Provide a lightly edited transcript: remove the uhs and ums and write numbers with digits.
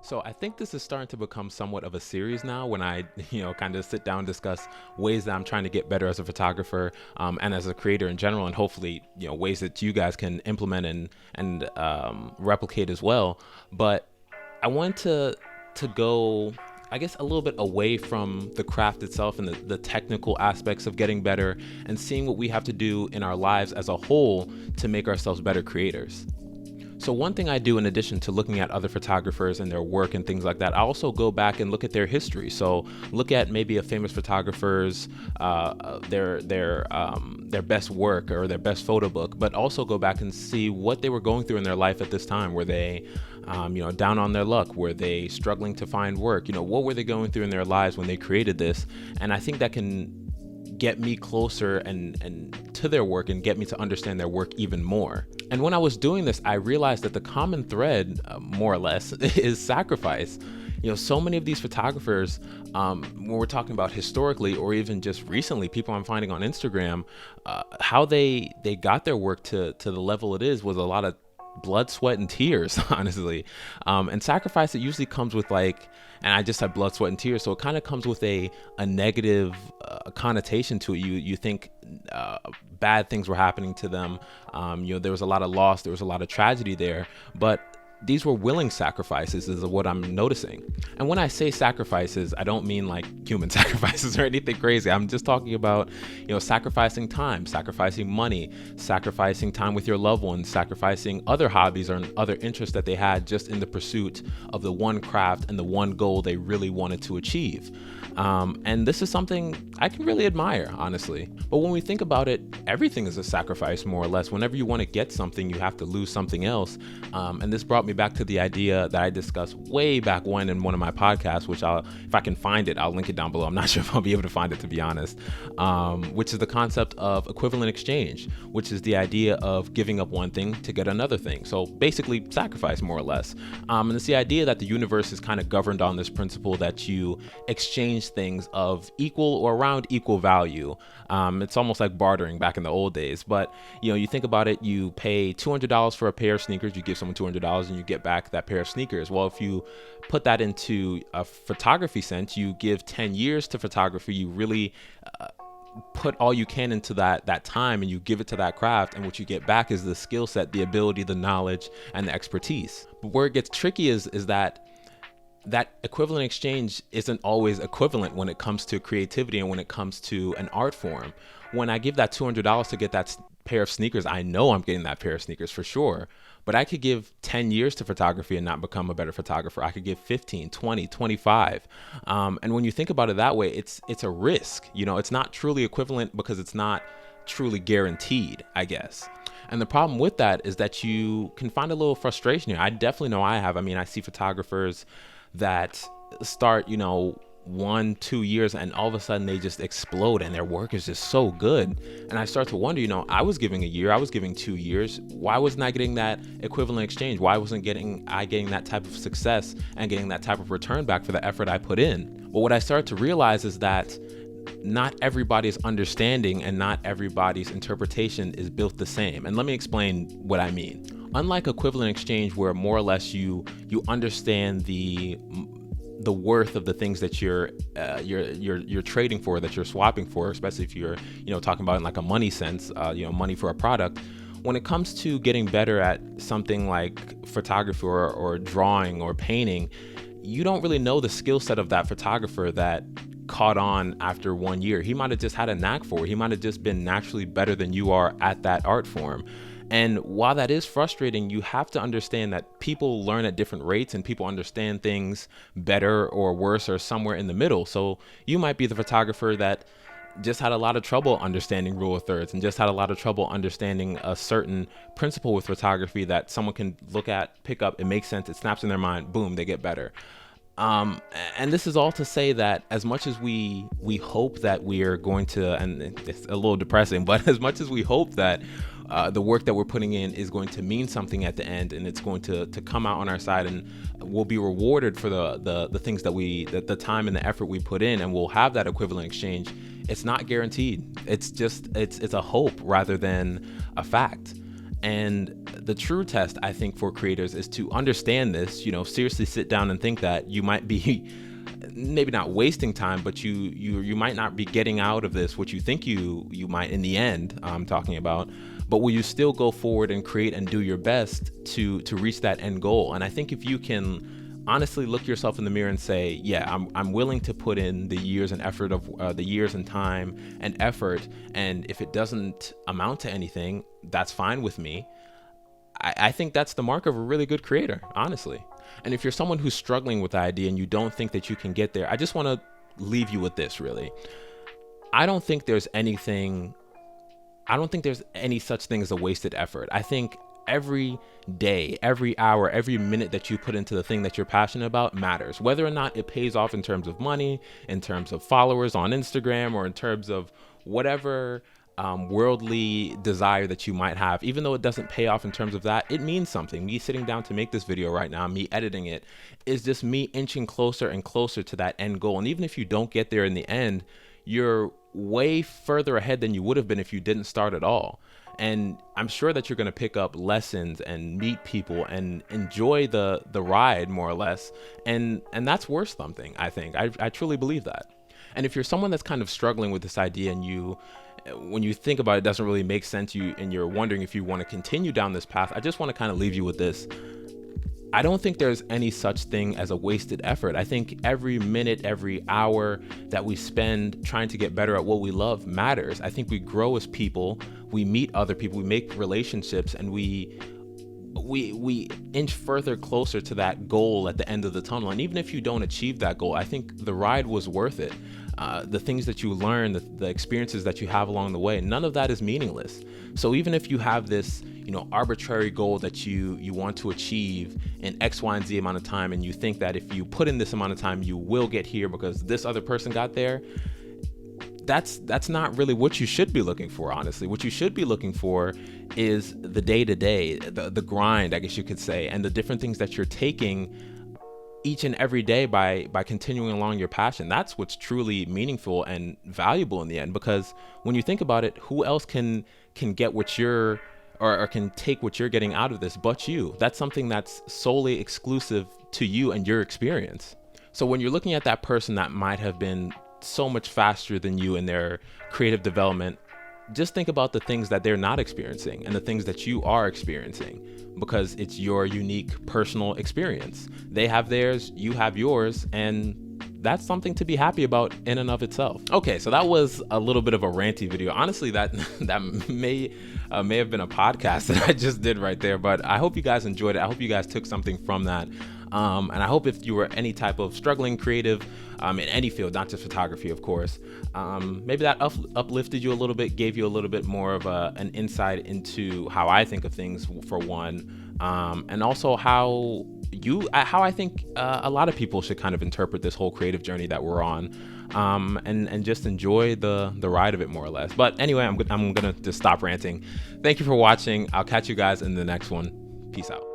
So I think this is starting to become somewhat of a series now when I, kind of sit down and discuss ways that I'm trying to get better as a photographer, and as a creator in general, and hopefully, ways that you guys can implement and replicate as well. But I want to go, I guess, a little bit away from the craft itself and the technical aspects of getting better, and seeing what we have to do in our lives as a whole to make ourselves better creators. So one thing I do, in addition to looking at other photographers and their work and things like that, I also go back and look at their history. So look at maybe a famous photographer's their best work or their best photo book, but also go back and see what they were going through in their life at this time. Were they down on their luck? Were they struggling to find work? What were they going through in their lives when they created this? And I think that can get me closer and to their work and get me to understand their work even more. And when I was doing this, I realized that the common thread, more or less, is sacrifice. So many of these photographers, when we're talking about historically or even just recently, people I'm finding on Instagram, how they got their work to the level it is was a lot of blood, sweat, and tears, honestly. And sacrifice, it usually comes with and I just said blood, sweat, and tears, so it kind of comes with a negative connotation to it. You think bad things were happening to them. There was a lot of loss, there was a lot of tragedy there, but these were willing sacrifices is what I'm noticing. And when I say sacrifices, I don't mean like human sacrifices or anything crazy. I'm just talking about, sacrificing time, sacrificing money, sacrificing time with your loved ones, sacrificing other hobbies or other interests that they had just in the pursuit of the one craft and the one goal they really wanted to achieve. And this is something I can really admire, honestly. But when we think about it, everything is a sacrifice, more or less. Whenever you want to get something, you have to lose something else. And this brought me back to the idea that I discussed way back when in one of my podcasts, which if I can find it, I'll link it down below. I'm not sure if I'll be able to find it, to be honest, which is the concept of equivalent exchange, which is the idea of giving up one thing to get another thing. So basically sacrifice, more or less. And it's the idea that the universe is kind of governed on this principle that you exchange things of equal or around equal value. It's almost like bartering back in the old days, but you think about it, you pay $200 for a pair of sneakers, you give someone $200 and you get back that pair of sneakers. Well, if you put that into a photography sense, you give 10 years to photography, you really put all you can into that time, and you give it to that craft, and what you get back is the skill set, the ability, the knowledge, and the expertise. But where it gets tricky is that equivalent exchange isn't always equivalent when it comes to creativity and when it comes to an art form. When I give that $200 to get that pair of sneakers, I know I'm getting that pair of sneakers for sure. But I could give 10 years to photography and not become a better photographer. I could give 15, 20, 25. And when you think about it that way, it's a risk. It's not truly equivalent because it's not truly guaranteed, I guess. And the problem with that is that you can find a little frustration here. I definitely know I have. I see photographers that start, 1-2 years, and all of a sudden they just explode and their work is just so good. And I start to wonder, I was giving a year, I was giving 2 years. Why wasn't I getting that equivalent exchange? Why wasn't I getting that type of success and getting that type of return back for the effort I put in? But what I started to realize is that not everybody's understanding and not everybody's interpretation is built the same. And let me explain what I mean. Unlike equivalent exchange, where more or less you understand the worth of the things that you're trading for, that you're swapping for, especially if you're talking about in like a money sense, money for a product. When it comes to getting better at something like photography or drawing or painting, you don't really know the skill set of that photographer that caught on after 1 year. He might have just had a knack for it. He might have just been naturally better than you are at that art form. And while that is frustrating, you have to understand that people learn at different rates and people understand things better or worse or somewhere in the middle. So you might be the photographer that just had a lot of trouble understanding rule of thirds and just had a lot of trouble understanding a certain principle with photography that someone can look at, pick up, it makes sense, it snaps in their mind, boom, they get better. And this is all to say that as much as we hope that we are going to, and it's a little depressing, but as much as we hope that the work that we're putting in is going to mean something at the end, and it's going to come out on our side, and we'll be rewarded for the things that the time and the effort we put in, and we'll have that equivalent exchange. It's not guaranteed. It's a hope rather than a fact. And the true test, I think, for creators is to understand this, seriously sit down and think that you might be maybe not wasting time, but you might not be getting out of this what you think you might in the end, I'm talking about. But will you still go forward and create and do your best to reach that end goal? And I think if you can honestly look yourself in the mirror and say, yeah, I'm willing to put in the years and effort of the years and time and effort, and if it doesn't amount to anything, that's fine with me. I think that's the mark of a really good creator, honestly. And if you're someone who's struggling with the idea and you don't think that you can get there, I just want to leave you with this, really. I don't think there's any such thing as a wasted effort. I think every day, every hour, every minute that you put into the thing that you're passionate about matters. Whether or not it pays off in terms of money, in terms of followers on Instagram, or in terms of whatever worldly desire that you might have, even though it doesn't pay off in terms of that, it means something. Me sitting down to make this video right now, me editing it, is just me inching closer and closer to that end goal. And even if you don't get there in the end, you're way further ahead than you would have been if you didn't start at all. And I'm sure that you're going to pick up lessons and meet people and enjoy the ride, more or less. And that's worth something, I think. I truly believe that. And if you're someone that's kind of struggling with this idea and when you think about it, doesn't really make sense to you and you're wondering if you want to continue down this path, I just want to kind of leave you with this. I don't think there's any such thing as a wasted effort. I think every minute, every hour that we spend trying to get better at what we love matters. I think we grow as people, we meet other people, we make relationships, and we inch further closer to that goal at the end of the tunnel. And even if you don't achieve that goal, I think the ride was worth it. The things that you learn, the experiences that you have along the way, none of that is meaningless. So even if you have this, arbitrary goal that you want to achieve in X, Y, and Z amount of time, and you think that if you put in this amount of time, you will get here because this other person got there, that's not really what you should be looking for, honestly. What you should be looking for is the day-to-day, the grind, I guess you could say, and the different things that you're taking each and every day by continuing along your passion. That's what's truly meaningful and valuable in the end, because when you think about it, who else can get what you're or can take what you're getting out of this but you? That's something that's solely exclusive to you and your experience. So when you're looking at that person that might have been so much faster than you in their creative development, just think about the things that they're not experiencing and the things that you are experiencing, because it's your unique personal experience. They have theirs, you have yours, and that's something to be happy about in and of itself. Okay, so that was a little bit of a ranty video. Honestly, that may have been a podcast that I just did right there, but I hope you guys enjoyed it. I hope you guys took something from that. And I hope if you were any type of struggling creative in any field, not just photography, of course, maybe that uplifted you a little bit, gave you a little bit more of an insight into how I think of things, for one, and also how I think a lot of people should kind of interpret this whole creative journey that we're on, and just enjoy the ride of it, more or less. But anyway, I'm gonna just stop ranting. Thank you for watching. I'll catch you guys in the next one. Peace out.